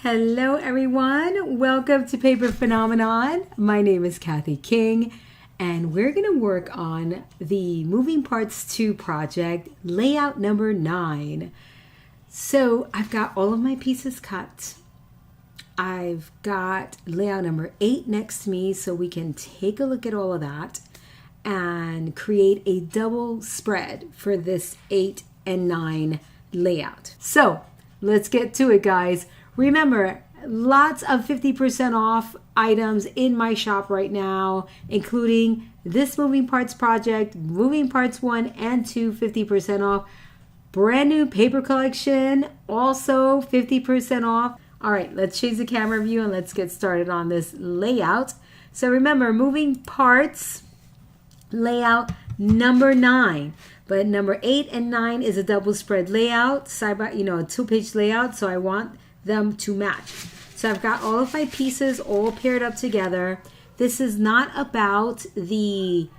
Hello everyone, welcome to Paper Phenomenon. My name is Kathy King and we're going to work on the Moving Parts 2 project, layout number 9. So I've got all of my pieces cut. I've got layout number 8 next to me so we can take a look at all of that and create a double spread for this 8 and 9 layout. So let's get to it, guys. Remember, lots of 50% off items in my shop right now, including this Moving Parts project, Moving Parts 1 and 2, 50% off. Brand new paper collection, also 50% off. All right, let's change the camera view and let's get started on this layout. So remember, Moving Parts layout number 9. But number 8 and 9 is a double spread layout, side by, a 2-page layout, so I want them to match. So I've got all of my pieces all paired up together. This is not about the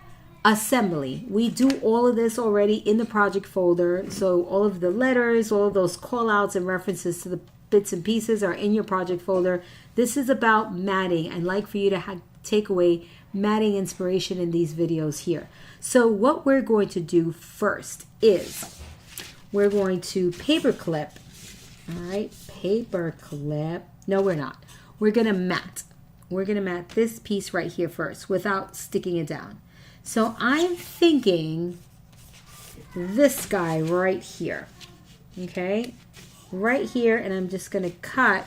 assembly. We do all of this already in the project folder. So all of the letters, all of those call outs and references to the bits and pieces are in your project folder. This is about matting. I'd like for you to take away matting inspiration in these videos here. So what we're going to do first is we're going to paper clip. All right, paper clip. No, we're not. We're going to mat. We're going to mat this piece right here first without sticking it down. So I'm thinking this guy right here. Okay, right here, and I'm just going to cut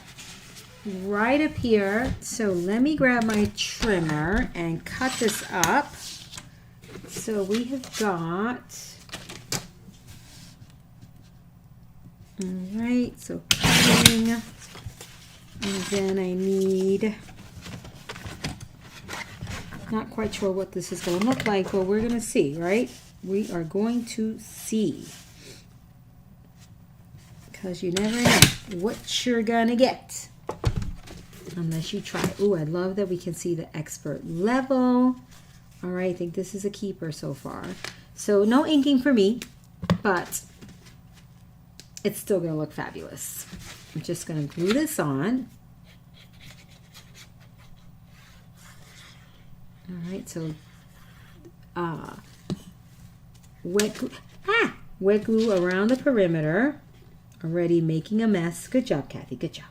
right up here. So let me grab my trimmer and cut this up. So we have got, all right, so cutting, and then I need, not quite sure what this is going to look like, but we're going to see, right? We are going to see, because you never know what you're going to get unless you try. Ooh, I love that we can see the expert level. All right, I think this is a keeper so far. So no inking for me, but it's still going to look fabulous. I'm just going to glue this on. All right, so wet glue around the perimeter. Already making a mess. Good job, Kathy. Good job.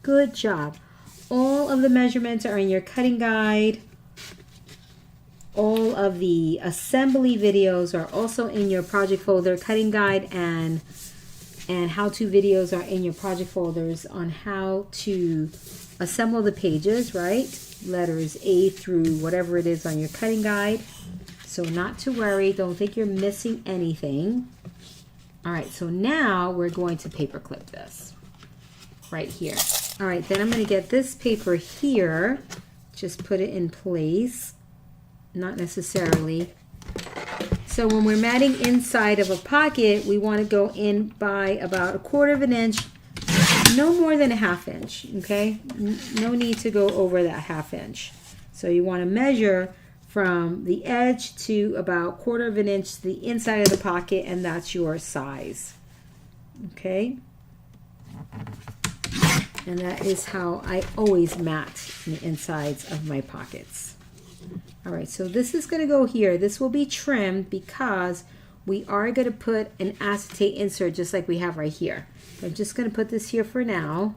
Good job. All of the measurements are in your cutting guide. All of the assembly videos are also in your project folder. Cutting guide and how-to videos are in your project folders on how to assemble the pages, right? Letters A through whatever it is on your cutting guide. So not to worry. Don't think you're missing anything. All right, so now we're going to paper clip this right here. All right, then I'm going to get this paper here, just put it in place, not necessarily. So when we're matting inside of a pocket, we want to go in by about 1/4 of an inch, no more than a 1/2 inch, okay? No need to go over that 1/2 inch. So you want to measure from the edge to about 1/4 of an inch to the inside of the pocket, and that's your size, okay? And that is how I always mat the insides of my pockets. All right, so this is going to go here. This will be trimmed because we are going to put an acetate insert just like we have right here. I'm just going to put this here for now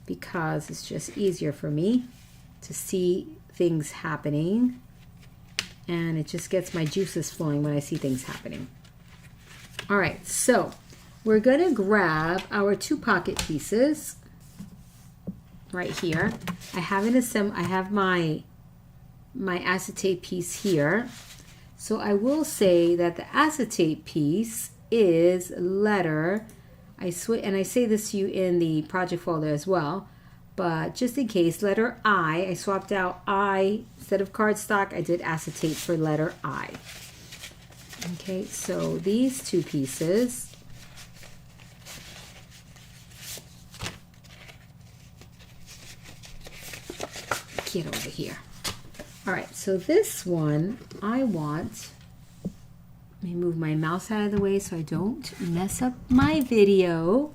because it's just easier for me to see things happening. And it just gets my juices flowing when I see things happening. All right, so we're going to grab our 2 pocket pieces. Right here, I have my acetate piece here. So I will say that the acetate piece is letter. I say this to you in the project folder as well, but just in case, letter I swapped out I instead of cardstock. I did acetate for letter I. Okay, so these 2 pieces. Get over here. All right, so this one I want, let me move my mouse out of the way so I don't mess up my video.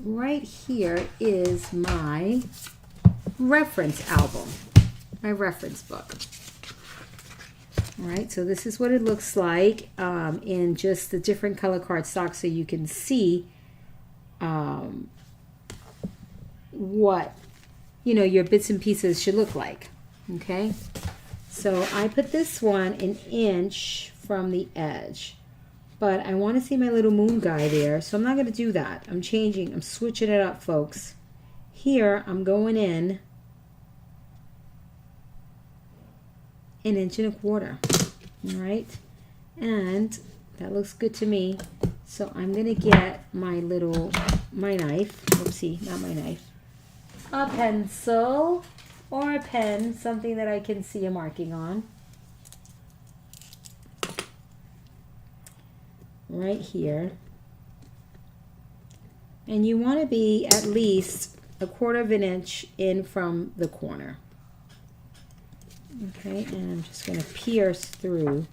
right here is my reference album, my reference book. All right, so this is what it looks like in just the different color cardstock, so you can see what, you know, your bits and pieces should look like. Okay, so I put this one an inch from the edge, but I want to see my little moon guy there, so I'm not going to do that. I'm switching it up, folks. Here I'm going in 1.25 inches. All right, and that looks good to me. So I'm gonna get my knife. Oopsie, not my knife. A pencil or a pen, something that I can see a marking on. Right here. And you want to be at least 1/4 inch in from the corner. Okay, and I'm just going to pierce through.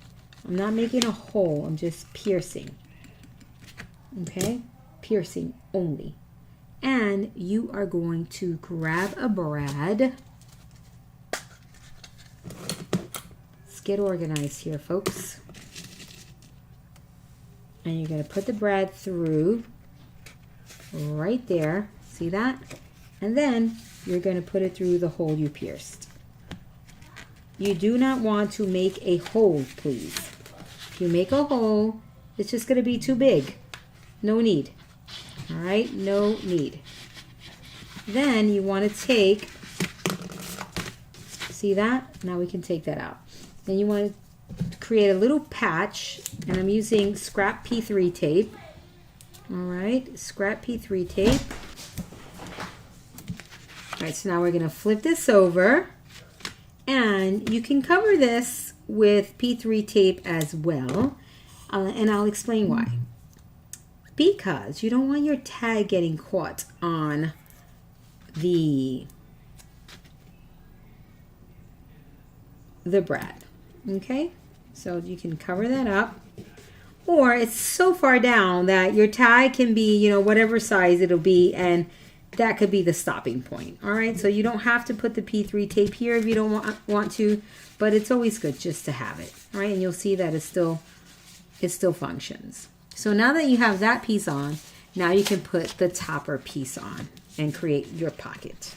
I'm not making a hole, I'm just piercing. Okay, piercing only. And you are going to grab a brad. Let's get organized here, folks. And you're going to put the brad through right there. See that? And then you're going to put it through the hole you pierced. You do not want to make a hole, please. If you make a hole, it's just going to be too big. No need. All right? No need. Then you want to take, see that? Now we can take that out. Then you want to create a little patch, and I'm using scrap P3 tape. All right, scrap P3 tape. All right, so now we're going to flip this over, and you can cover this with P3 tape as well, and I'll explain why. Because you don't want your tag getting caught on the brad. Okay, so you can cover that up, or it's so far down that your tag can be, you know, whatever size it'll be, and that could be the stopping point. All right, so you don't have to put the P3 tape here if you don't want to, but it's always good just to have it. All right, and you'll see that it still functions. So now that you have that piece on, now you can put the topper piece on and create your pocket.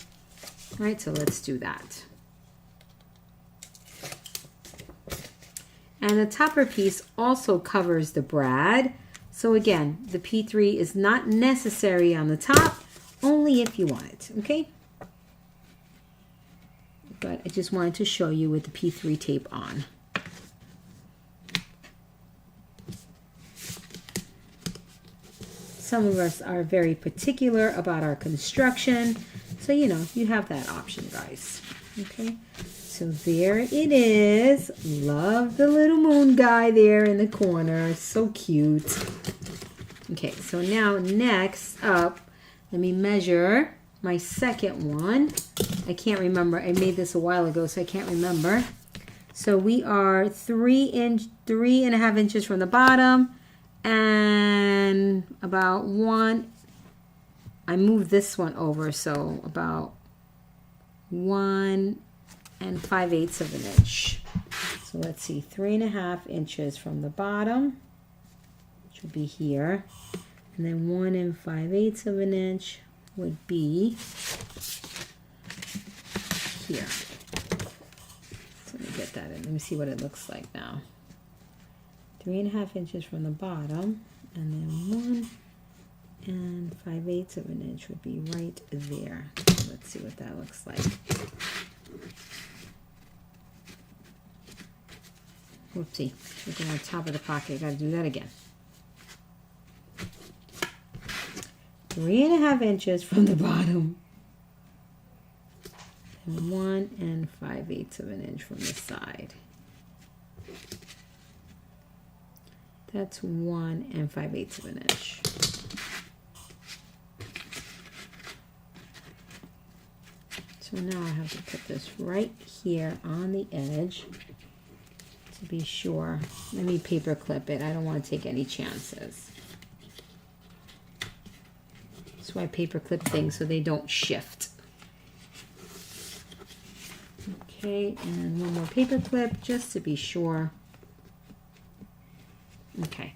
All right, so let's do that. And the topper piece also covers the brad. So again, the P3 is not necessary on the top, only if you want it, okay? But I just wanted to show you with the P3 tape on. Some of us are very particular about our construction, so you know, you have that option, guys, okay? So there it is. Love the little moon guy there in the corner. So cute. Okay, so now next up, let me measure my second one. I can't remember. I made this a while ago, so I can't remember. So we are 3.5 inches from the bottom, and about 1. I moved this one over, so about 1 5/8 of an inch. So let's see, 3.5 inches from the bottom, which would be here, and then 1 5/8 of an inch would be here. So let me get that in. Let me see what it looks like now. 3.5 inches from the bottom, and then 1 5/8 of an inch would be right there. So let's see what that looks like. Whoopsie, looking on top of the pocket. I gotta do that again. 3.5 inches from the bottom, and 1 5/8 of an inch from the side. That's 1 5/8 of an inch. So now I have to put this right here on the edge to be sure. Let me paper clip it. I don't want to take any chances. That's why I paper clip things so they don't shift. Okay, and one more paper clip just to be sure. Okay,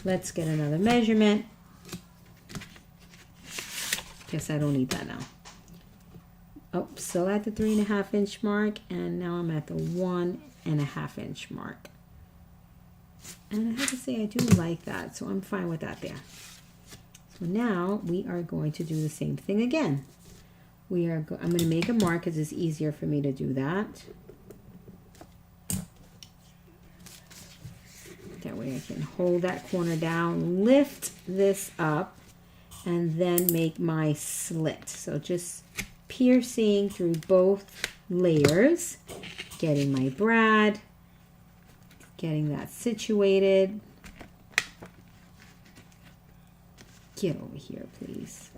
let's get another measurement. Guess I don't need that now. Oh, still at the 3.5 inch mark, and now I'm at the 1.5 inch mark. And I have to say I do like that, so I'm fine with that there. So now we are going to do the same thing again. I'm going to make a mark because it's easier for me to do that. That way I can hold that corner down, lift this up, and then make my slit. So just piercing through both layers, getting my brad, getting that situated. Get over here, please.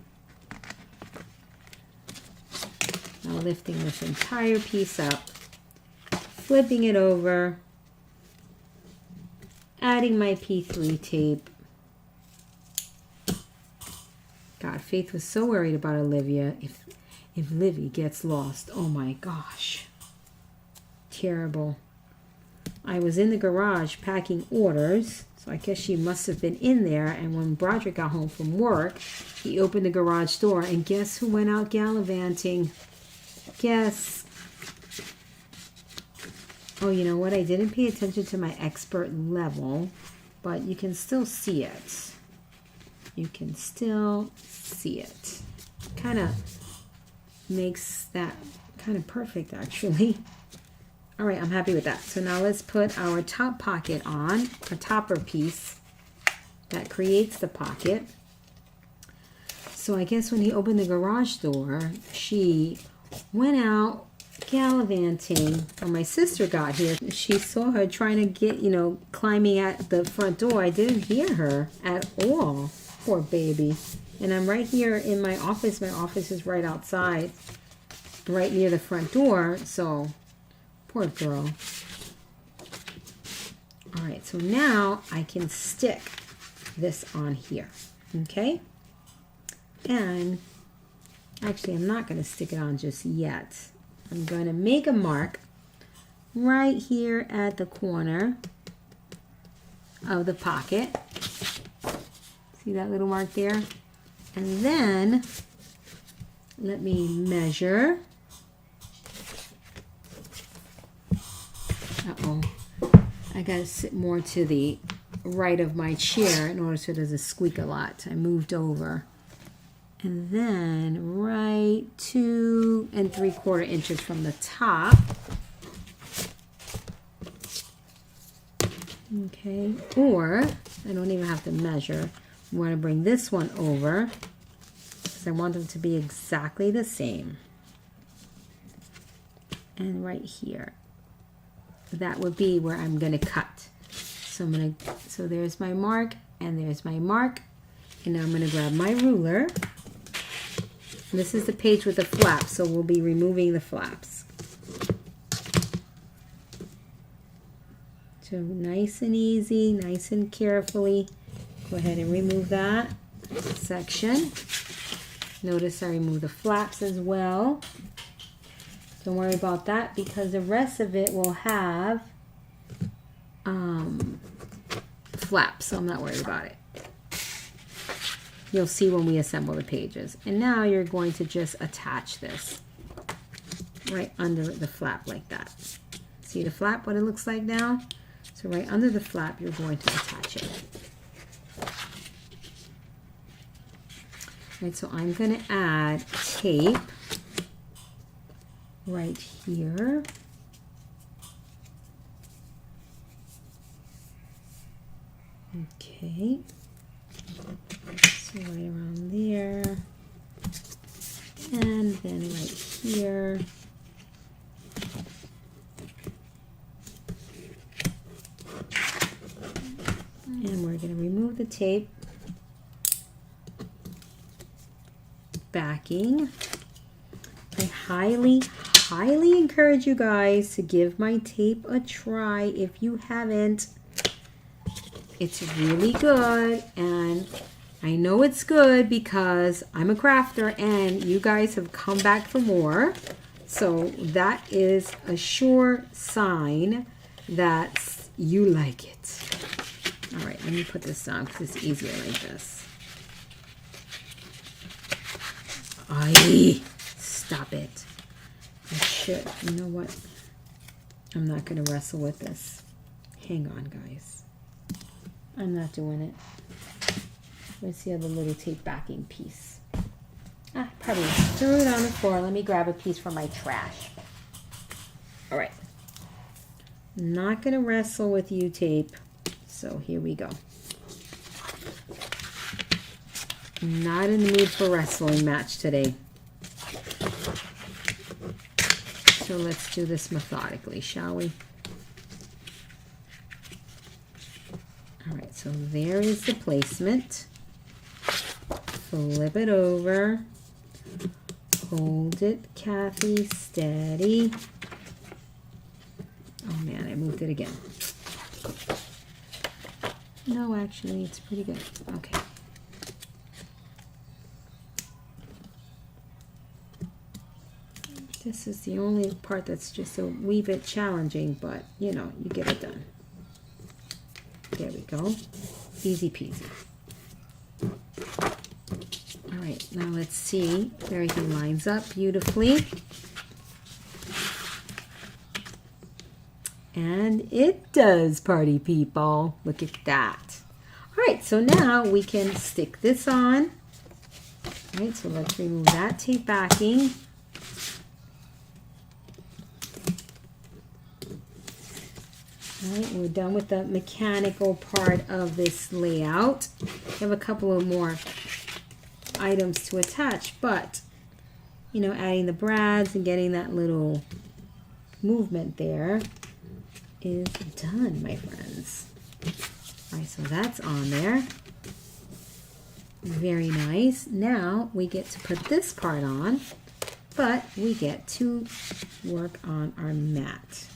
Now lifting this entire piece up, flipping it over, adding my P3 tape. God, Faith was so worried about Olivia. If Livy gets lost, oh my gosh. Terrible. I was in the garage packing orders, so I guess she must have been in there, and when Broderick got home from work, he opened the garage door, and guess who went out gallivanting? Guess. Oh, you know what? I didn't pay attention to my expert level, but you can still see it. You can still see it. Kind of makes that kind of perfect, actually. All right, I'm happy with that. So now let's put our top pocket on, a topper piece that creates the pocket. So I guess when he opened the garage door, she went out gallivanting. When my sister got here, she saw her trying to get, climbing at the front door. I didn't hear her at all. Poor baby. And I'm right here in my office. My office is right outside, right near the front door. So, poor girl. All right, so now I can stick this on here. Okay? And actually, I'm not going to stick it on just yet. I'm going to make a mark right here at the corner of the pocket. See that little mark there? And then let me measure. Uh-oh. I got to sit more to the right of my chair in order so it doesn't squeak a lot. I moved over. And then right 2 3/4 inches from the top. Okay, or I don't even have to measure. I'm going to bring this one over because I want them to be exactly the same. And right here, that would be where I'm going to cut. So so there's my mark, and there's my mark, and now I'm going to grab my ruler. This is the page with the flaps, so we'll be removing the flaps. So nice and easy, nice and carefully. Go ahead and remove that section. Notice I removed the flaps as well. Don't worry about that because the rest of it will have flaps, so I'm not worried about it. You'll see when we assemble the pages. And now you're going to just attach this right under the flap like that. See the flap, what it looks like now? So right under the flap, you're going to attach it. Right, so I'm going to add tape right here. Okay. So right around there. And then right here. And we're going to remove the tape. Backing. I highly encourage you guys to give my tape a try if you haven't. It's really good, and I know it's good because I'm a crafter and you guys have come back for more. So that is a sure sign that you like it. All right, let me put this down because it's easier like this. Aye, stop it. I should, you know what? I'm not going to wrestle with this. Hang on, guys. I'm not doing it. Where's the other little tape backing piece? Probably threw it on the floor. Let me grab a piece from my trash. All right. Not going to wrestle with you, tape. So here we go. Not in the mood for wrestling match today. So let's do this methodically, shall we? All right, so there is the placement. Flip it over. Hold it, Kathy, steady. Oh man, I moved it again. No, actually, it's pretty good. Okay. This is the only part that's just a wee bit challenging, but you know, you get it done. There we go. Easy peasy. All right, now let's see if everything lines up beautifully. And it does, party people. Look at that. All right, so now we can stick this on. All right, so let's remove that tape backing. All right, we're done with the mechanical part of this layout. We have a couple of more items to attach, but you know, adding the brads and getting that little movement there is done, my friends. All right, so that's on there. Very nice. Now we get to put this part on, but we get to work on our mat.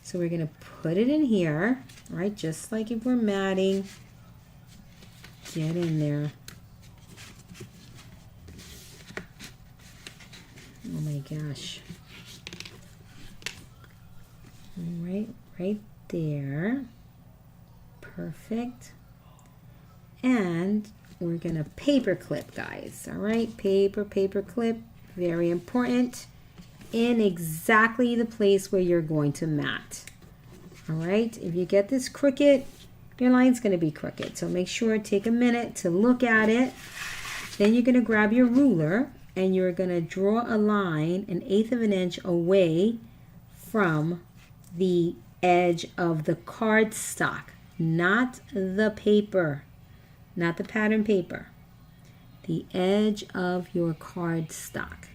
So we're going to put it in here, right? Just like if we're matting. Get in there. Oh my gosh. All right, right there. Perfect. And we're going to paper clip, guys. All right, paper clip. Very important. In exactly the place where you're going to mat. All right, if you get this crooked, your line's going to be crooked. So make sure, take a minute to look at it. Then you're going to grab your ruler and you're going to draw a line 1/8 of an inch away from the edge of the cardstock, not the paper, not the pattern paper, the edge of your cardstock.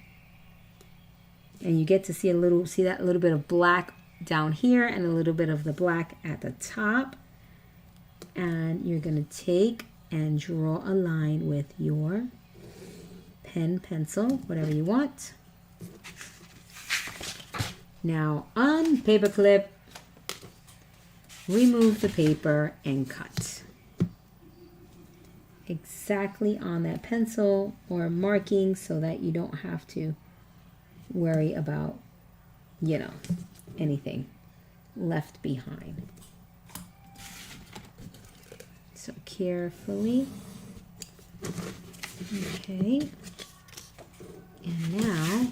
And you get to see that little bit of black down here and a little bit of the black at the top. And you're going to take and draw a line with your pen, pencil, whatever you want. Now on paper clip, remove the paper and cut. Exactly on that pencil or marking so that you don't have to worry about, you know, anything left behind. So carefully. Okay. And now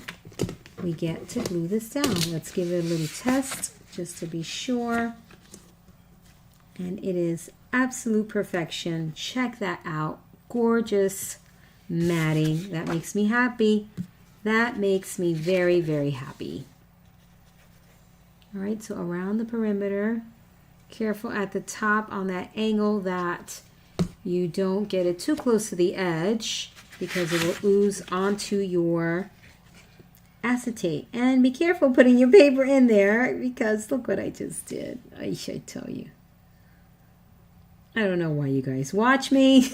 we get to glue this down. Let's give it a little test just to be sure. And it is absolute perfection. Check that out. Gorgeous matting. That makes me happy. That makes me very, very happy. All right, so around the perimeter, careful at the top on that angle that you don't get it too close to the edge because it will ooze onto your acetate. And be careful putting your paper in there because look what I just did. I should tell you. I don't know why you guys watch me.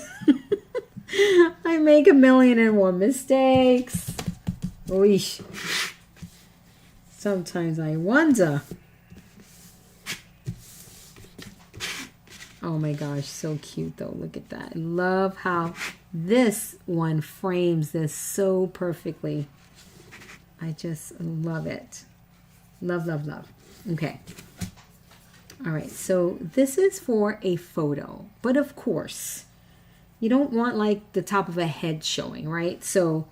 I make 1,000,001 mistakes. Oish. Sometimes I wonder. Oh my gosh, so cute though. Look at that. I love how this one frames this so perfectly. I just love it. Love, love, love. Okay. All right, so this is for a photo, but of course, you don't want like the top of a head showing, right? So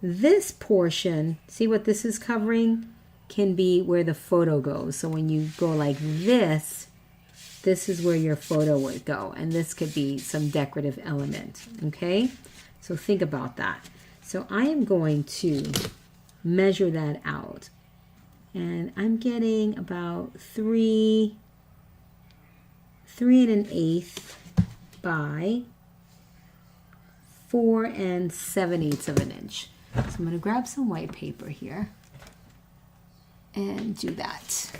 this portion, see what this is covering, can be where the photo goes. So when you go like this is where your photo would go, and this could be some decorative element, okay? So think about that. So I am going to measure that out, and I'm getting about 3 3 1/8 by 4 7/8 of an inch. So I'm going to grab some white paper here and do that.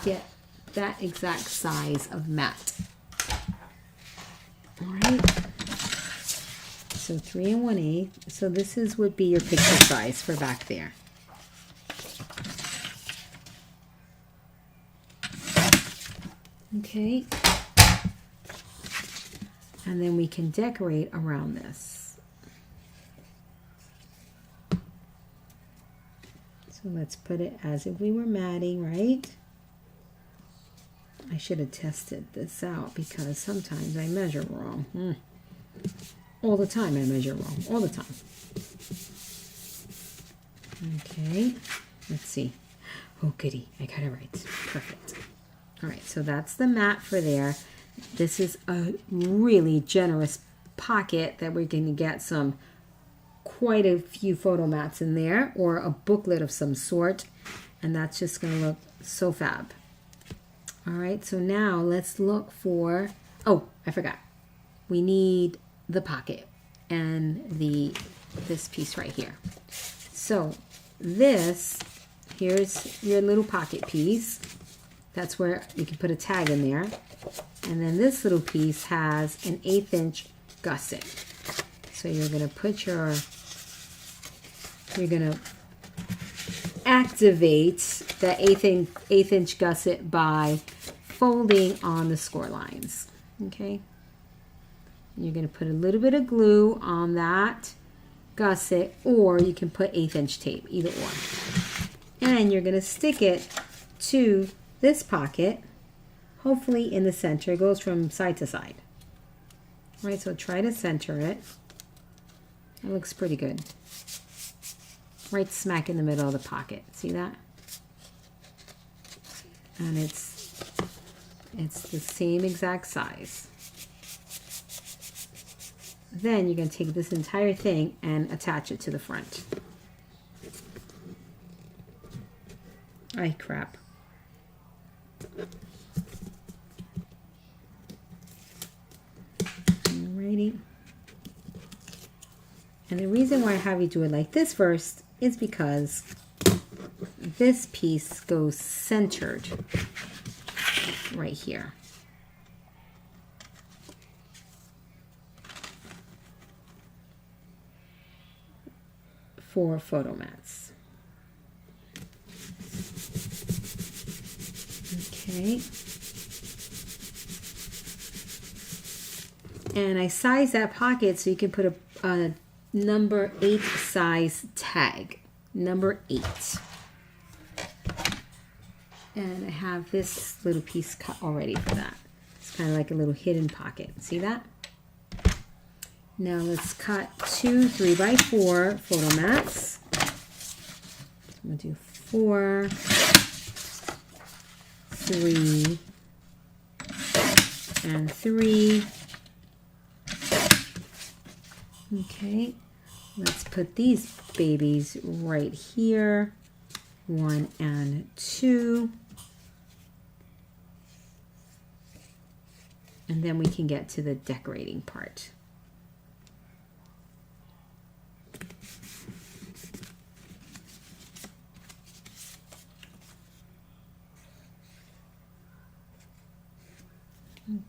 Get that exact size of mat. All right. So 3 1/8. So this would be your picture size for back there. Okay. And then we can decorate around this. So let's put it as if we were matting, right? I should have tested this out because sometimes I measure wrong. All the time I measure wrong, all the time. Okay, let's see. Oh goody, I got it right. Perfect. All right, so that's the mat for there. This is a really generous pocket that we're going to get quite a few photo mats in there, or a booklet of some sort, and that's just going to look so fab. All right, so now let's look for, oh, I forgot. We need the pocket and this piece right here. So here's your little pocket piece. That's where you can put a tag in there. And then this little piece has an 1/8 inch gusset. So you're going to activate that 1/8 inch gusset by folding on the score lines. Okay. And you're going to put a little bit of glue on that gusset, or you can put 1/8 inch tape, either or. And you're going to stick it to this pocket, hopefully in the center. It goes from side to side. All right, so try to center it. It looks pretty good. Right smack in the middle of the pocket. See that? And it's the same exact size. Then you're going to take this entire thing and attach it to the front. Ay, crap. Alrighty. And the reason why I have you do it like this first is because this piece goes centered right here. For photo mats. Okay. And I size that pocket so you can put a number 8 size tag. Number 8. And I have this little piece cut already for that. It's kind of like a little hidden pocket. See that? Now let's cut 2 3x4 photo mats. I'm going to do 4, 3, and 3. Okay, let's put these babies right here. 1 and 2. And then we can get to the decorating part.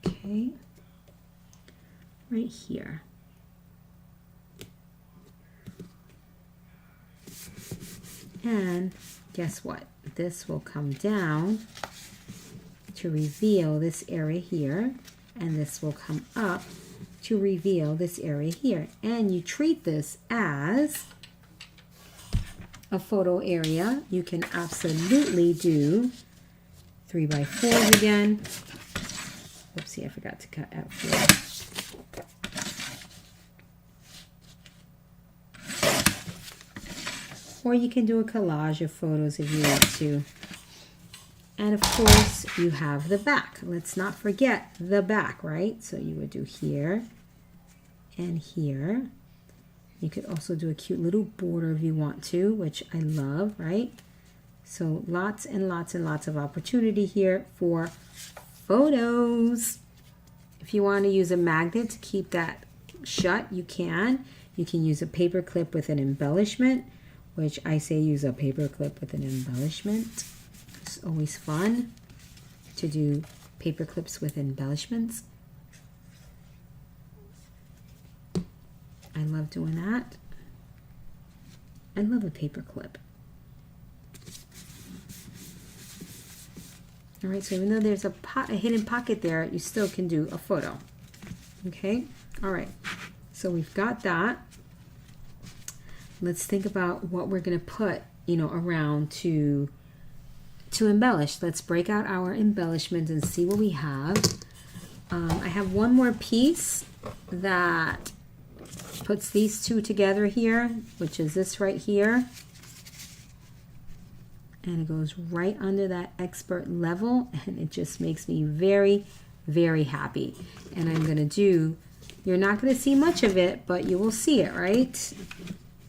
Okay, right here. And guess what? This will come down to reveal this area here. and this will come up to reveal this area here. And you treat this as a photo area. You can absolutely do 3x4s again. Oopsie, I forgot to cut out here. Or you can do a collage of photos if you want to. And of course, you have the back. Let's not forget the back, right? So you would do here and here. You could also do a cute little border if you want to, which I love, right? So lots and lots and lots of opportunity here for photos. If you want to use a magnet to keep that shut, you can. You can use a paper clip with an embellishment, which I say use a paper clip with an embellishment. It's always fun to do paper clips with embellishments. I love doing that. I love a paper clip. All right, so even though there's a hidden pocket there, you still can do a photo. Okay, all right, so we've got that. Let's think about what we're gonna put, around to embellish. Let's break out our embellishments and see what we have. I have one more piece that puts these two together here, which is this right here. And it goes right under that expert level, and it just makes me very, very happy. And I'm gonna do, you're not gonna see much of it, but you will see it, right?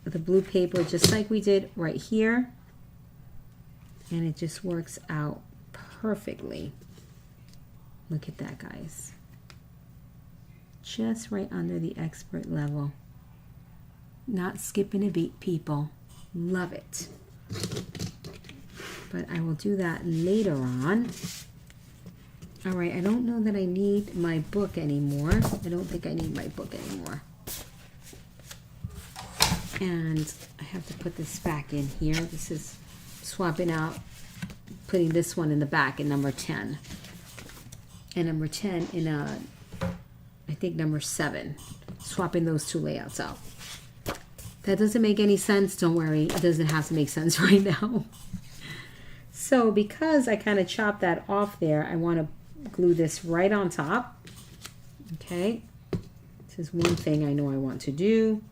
The blue paper, just like we did right here. And it just works out perfectly. Look at that, guys. Just right under the expert level. Not skipping a beat, people. Love it. But I will do that later on. All right, I don't know that I need my book anymore. I don't think I need my book anymore. And I have to put this back in here. This is swapping out, putting this one in the back in number 10. And number 10 in I think number 7. Swapping those two layouts out. That doesn't make any sense. Don't worry, it doesn't have to make sense right now. So because I kind of chopped that off there, I want to glue this right on top. Okay, this is one thing I know I want to do.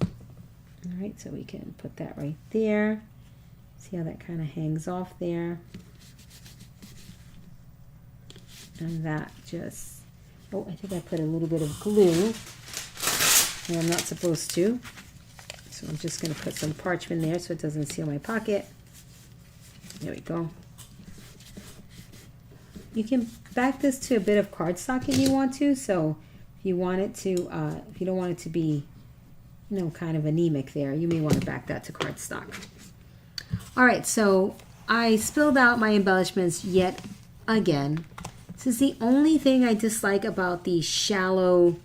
All right, so we can put that right there. See how that kind of hangs off there. And that just, oh, I think I put a little bit of glue. And I'm not supposed to. So I'm just going to put some parchment there so it doesn't seal my pocket. There we go. You can back this to a bit of cardstock if you want to. So if you want it to, if you don't want it to be, kind of anemic there, you may want to back that to cardstock. All right, so I spilled out my embellishments yet again. This is the only thing I dislike about these shallow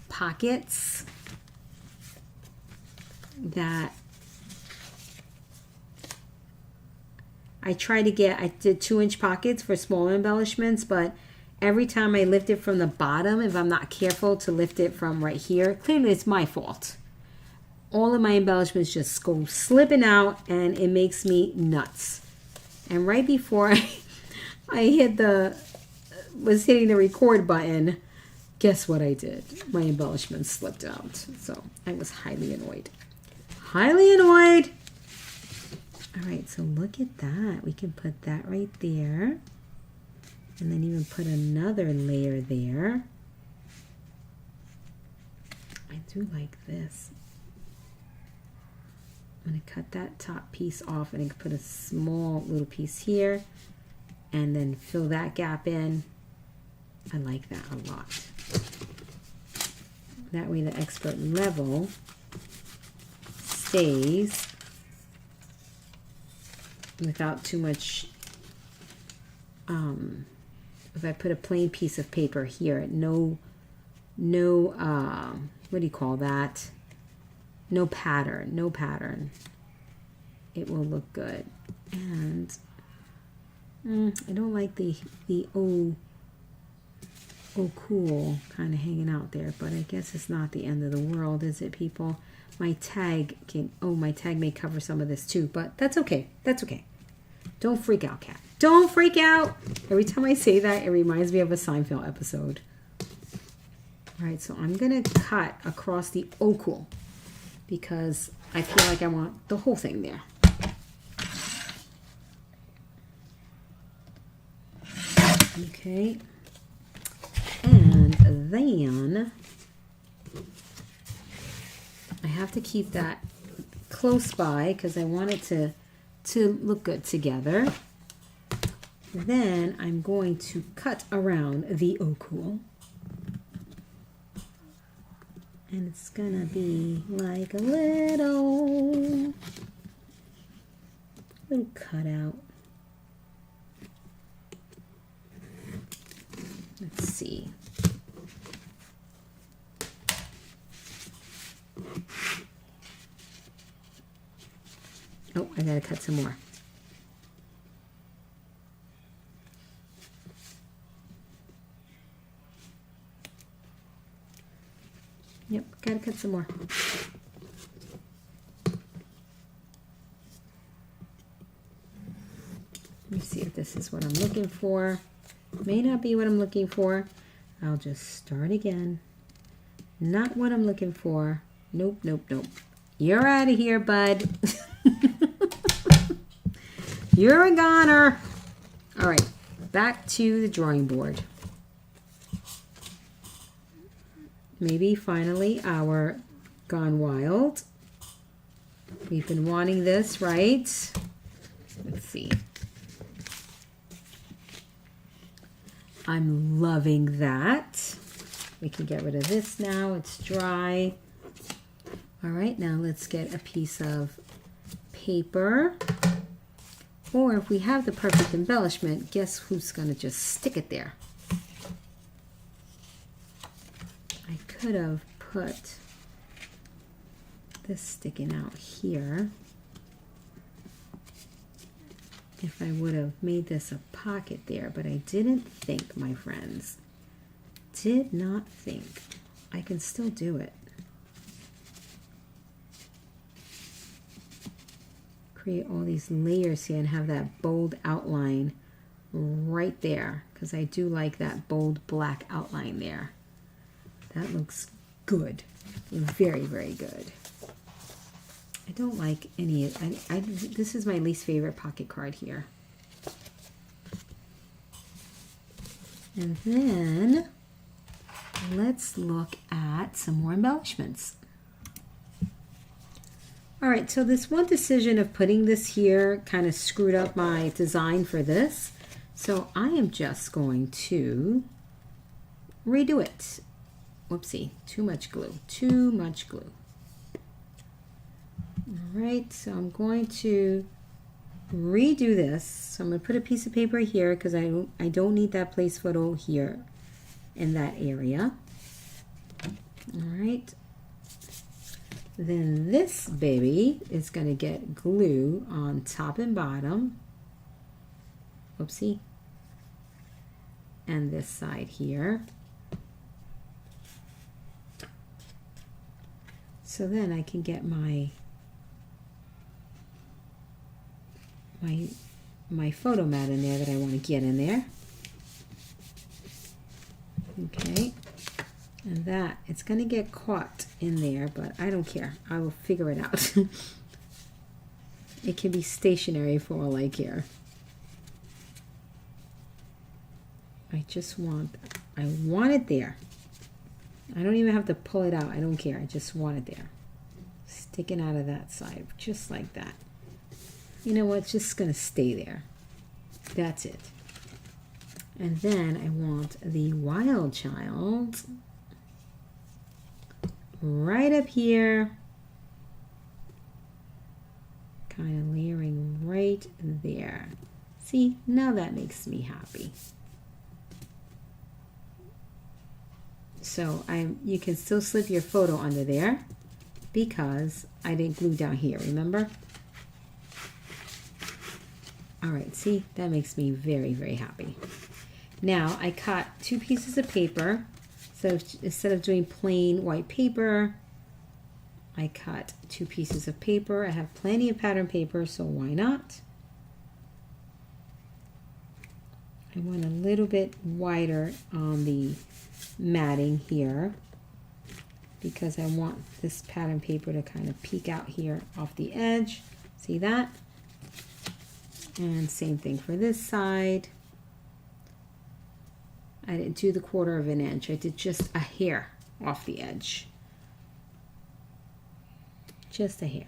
pockets, that I did 2-inch pockets for smaller embellishments, but every time I lift it from the bottom, if I'm not careful to lift it from right here, clearly it's my fault. All of my embellishments just go slipping out, and it makes me nuts. And right before I was hitting the record button, guess what I did? My embellishments slipped out. So I was highly annoyed. Highly annoyed. All right, so look at that. We can put that right there. And then even put another layer there. I do like this. I'm going to cut that top piece off, and I can put a small little piece here and then fill that gap in. I like that a lot. That way the expert level stays without too much, if I put a plain piece of paper here, no, what do you call that? No pattern. It will look good. And I don't like the oh cool kind of hanging out there, but I guess it's not the end of the world, is it, people? My tag may cover some of this too, but that's okay. That's okay. Don't freak out, cat. Don't freak out. Every time I say that, it reminds me of a Seinfeld episode. All right, so I'm going to cut across the oh cool because I feel like I want the whole thing there. Okay. And then I have to keep that close by because I want it to look good together. Then I'm going to cut around the oh cool. And it's gonna be like a little cutout. Let's see. Oh, I gotta cut some more. Yep, gotta cut some more. Let me see if this is what I'm looking for. May not be what I'm looking for. I'll just start again. Not what I'm looking for. Nope, nope, nope. You're out of here, bud. You're a goner. All right, back to the drawing board. Maybe finally our Gone Wild. We've been wanting this, right? Let's see. I'm loving that. We can get rid of this now. It's dry. All right, now let's get a piece of paper. Or if we have the perfect embellishment, guess who's going to just stick it there? I could have put this sticking out here. If I would have made this a pocket there, but I didn't think, my friends. Did not think. I can still do it. Create all these layers here and have that bold outline right there, because I do like that bold black outline there. That looks good. Very, very good. I don't like any, this is my least favorite pocket card here. And then let's look at some more embellishments. All right, so this one decision of putting this here kind of screwed up my design for this. So I am just going to redo it. Whoopsie, too much glue, too much glue. All right, so I'm going to redo this. So I'm going to put a piece of paper here because I don't need that place photo here in that area. All right. Then this baby is going to get glue on top and bottom. Whoopsie. And this side here. So then I can get my photo mat in there that I want to get in there. Okay. And that, it's going to get caught in there, but I don't care. I will figure it out. It can be stationary for all I care. I want it there. I don't even have to pull it out. I don't care. I just want it there. Sticking out of that side, just like that. You know what? It's just going to stay there. That's it. And then I want the wild child right up here, kind of layering right there. See, now that makes me happy. So you can still slip your photo under there because I didn't glue down here, remember? All right, see, that makes me very, very happy. Now I cut 2 pieces of paper. So instead of doing plain white paper, I cut 2 pieces of paper. I have plenty of pattern paper, so why not? I want a little bit wider on the matting here because I want this pattern paper to kind of peek out here off the edge. See that? And same thing for this side. I didn't do the 1/4 of an inch. I did just a hair off the edge. Just a hair.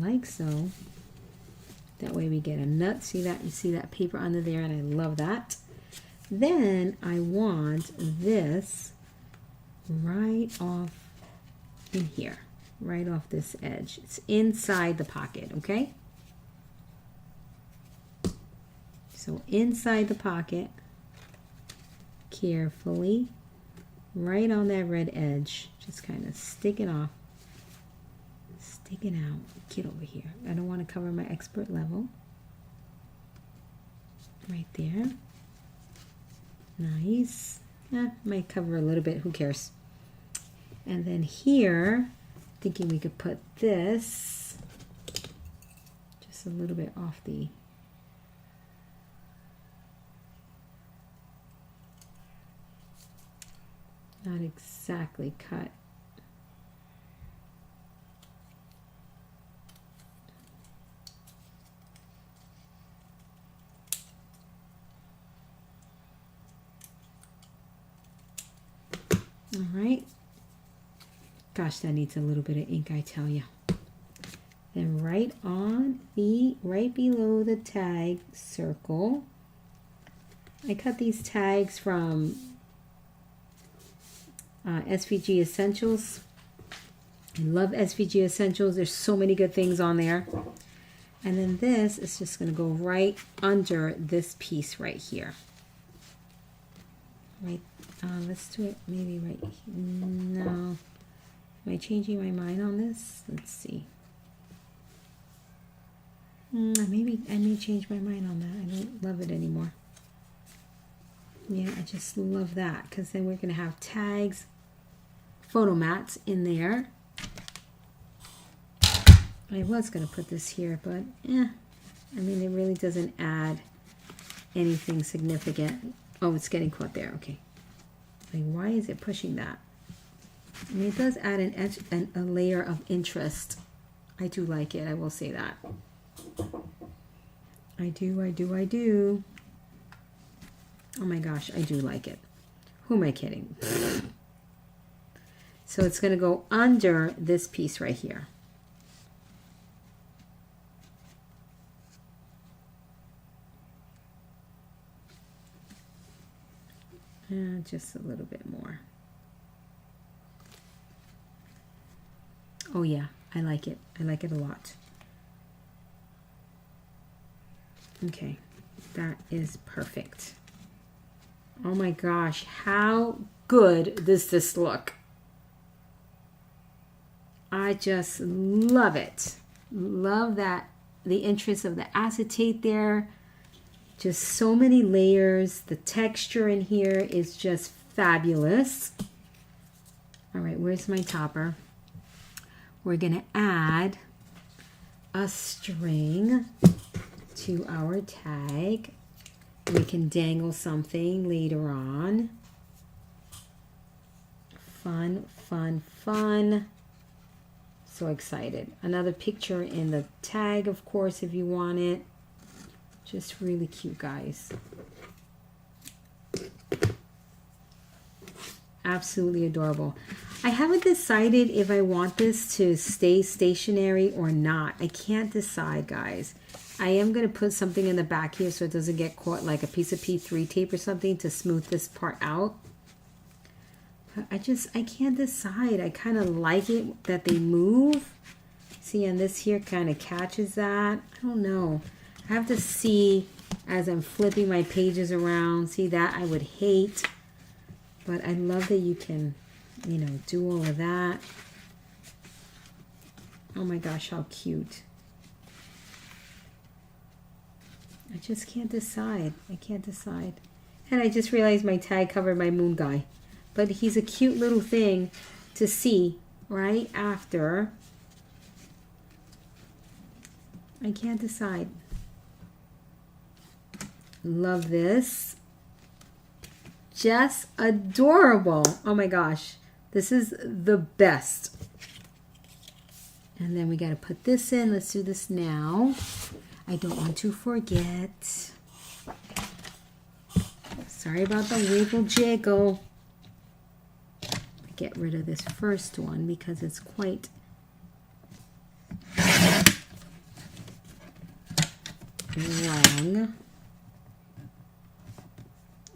Like so. That way we get a nut. See that? You see that paper under there, and I love that. Then I want this right off in here. Right off this edge. It's inside the pocket, okay? So inside the pocket, carefully, right on that red edge, just kind of stick it off, stick it out, get over here. I don't want to cover my expert level. Right there. Nice. Might cover a little bit, who cares? And then here, thinking we could put this just a little bit off the not exactly cut. All right. Gosh, that needs a little bit of ink, I tell you. Then right below the tag circle, I cut these tags from SVG Essentials. I love SVG Essentials. There's so many good things on there. And then this is just going to go right under this piece right here. Right. Let's do it maybe right here. No. Am I changing my mind on this? Let's see. Maybe I may change my mind on that. I don't love it anymore. Yeah, I just love that because then we're going to have tags, photo mats in there. I was going to put this here, but I mean, it really doesn't add anything significant. Oh, it's getting caught there. Okay. Like, why is it pushing that? I mean, it does add a layer of interest. I do like it. I will say that. I do. Oh my gosh, I do like it. Who am I kidding? So it's going to go under this piece right here. Just a little bit more. Oh yeah, I like it. I like it a lot. Okay, that is perfect. Oh my gosh, how good does this look? I just love it. Love that, the interest of the acetate there. Just so many layers. The texture in here is just fabulous. All right, where's my topper? We're gonna add a string to our tag. We can dangle something later on. Fun, fun, fun. So excited. Another picture in the tag, of course, if you want it. Just really cute, guys. Absolutely adorable. I haven't decided if I want this to stay stationary or not. I can't decide, guys. I am going to put something in the back here so it doesn't get caught, like a piece of P3 tape or something to smooth this part out. But I can't decide. I kind of like it that they move. See, and this here kind of catches that. I don't know. I have to see as I'm flipping my pages around. See, that I would hate. But I love that you can, you know, do all of that. Oh my gosh, how cute. I just can't decide. I can't decide. And I just realized my tag covered my moon guy. But he's a cute little thing to see right after. I can't decide. Love this. Just adorable. Oh my gosh. This is the best. And then we got to put this in. Let's do this now. I don't want to forget. Sorry about the wiggle jiggle. Get rid of this first one because it's quite long.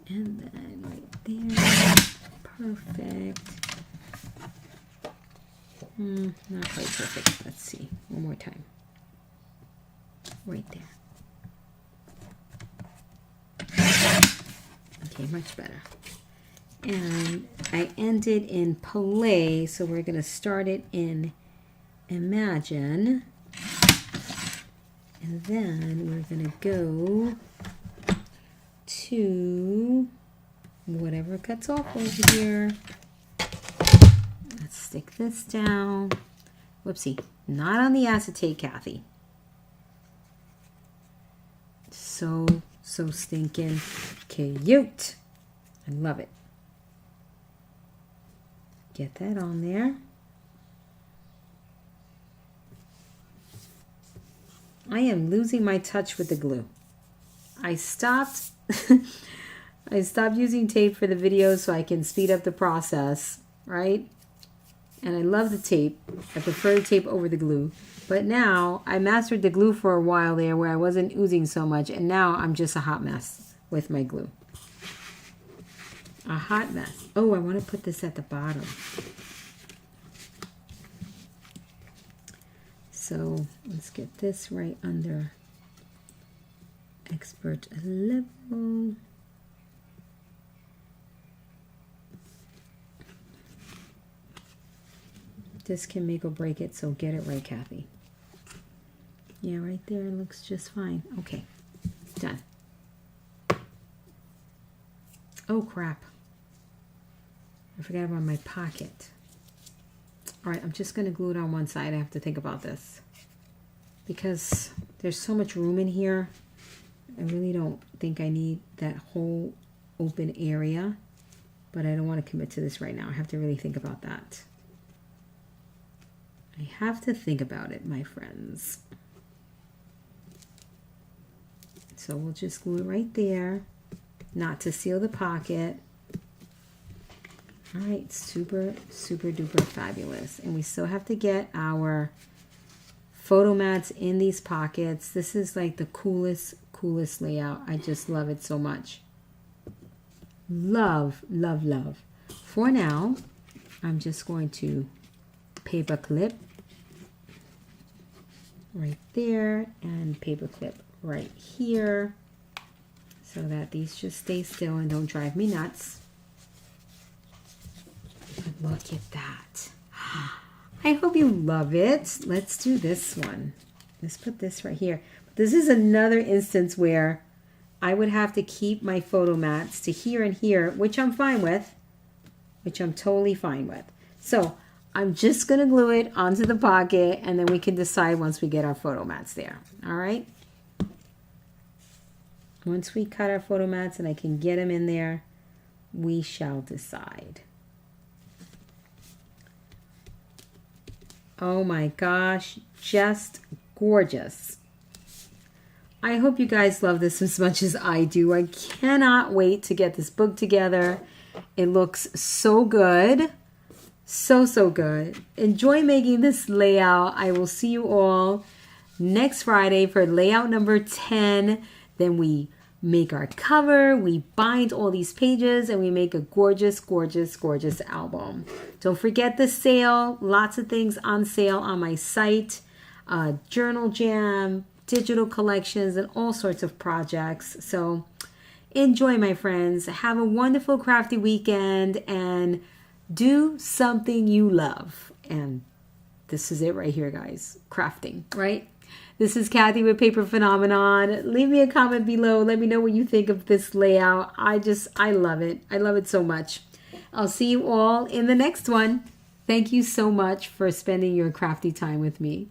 And then right there. Perfect. Not quite perfect. Let's see. One more time. Right there. Okay, much better. And I ended in Play, so we're going to start it in Imagine. And then we're going to go to whatever cuts off over here. Let's stick this down. Whoopsie. Not on the acetate, Kathy. So stinking cute. I love it. Get that on there. I am losing my touch with the glue. I stopped using tape for the videos so I can speed up the process, right? And I love the tape. I prefer the tape over the glue. But now I mastered the glue for a while there where I wasn't oozing so much, and now I'm just a hot mess with my glue. A hot mess. Oh, I want to put this at the bottom. So let's get this right under expert level. This can make or break it, so get it right, Kathy. Yeah, right there looks just fine. Okay, done. Oh, crap. I forgot about my pocket. All right, I'm just going to glue it on one side. I have to think about this because there's so much room in here. I really don't think I need that whole open area, but I don't want to commit to this right now. I have to really think about that. I have to think about it, my friends. So we'll just glue it right there, not to seal the pocket. All right, super, super duper fabulous. And we still have to get our photo mats in these pockets. This is like the coolest layout. I just love it so much. Love, love, love. For now, I'm just going to paper clip right there and paper clip right here so that these just stay still and don't drive me nuts. But look at that. I hope you love it. Let's do this one. Let's put this right here. This is another instance where I would have to keep my photo mats to here and here, which I'm fine with, which I'm totally fine with. So I'm just going to glue it onto the pocket, and then we can decide once we get our photo mats there. All right? Once we cut our photo mats and I can get them in there, we shall decide. Oh my gosh, just gorgeous. I hope you guys love this as much as I do. I cannot wait to get this book together. It looks so good. So good. Enjoy making this layout. I will see you all next Friday for layout number 10. Then we make our cover, we bind all these pages, and we make a gorgeous, gorgeous, gorgeous album. Don't forget the sale. Lots of things on sale on my site. Journal jam, digital collections, and all sorts of projects. So enjoy, my friends. Have a wonderful crafty weekend and do something you love. And this is it right here, guys. Crafting, right? This is Kathy with Paper Phenomenon. Leave me a comment below. Let me know what you think of this layout. I love it. I love it so much. I'll see you all in the next one. Thank you so much for spending your crafty time with me.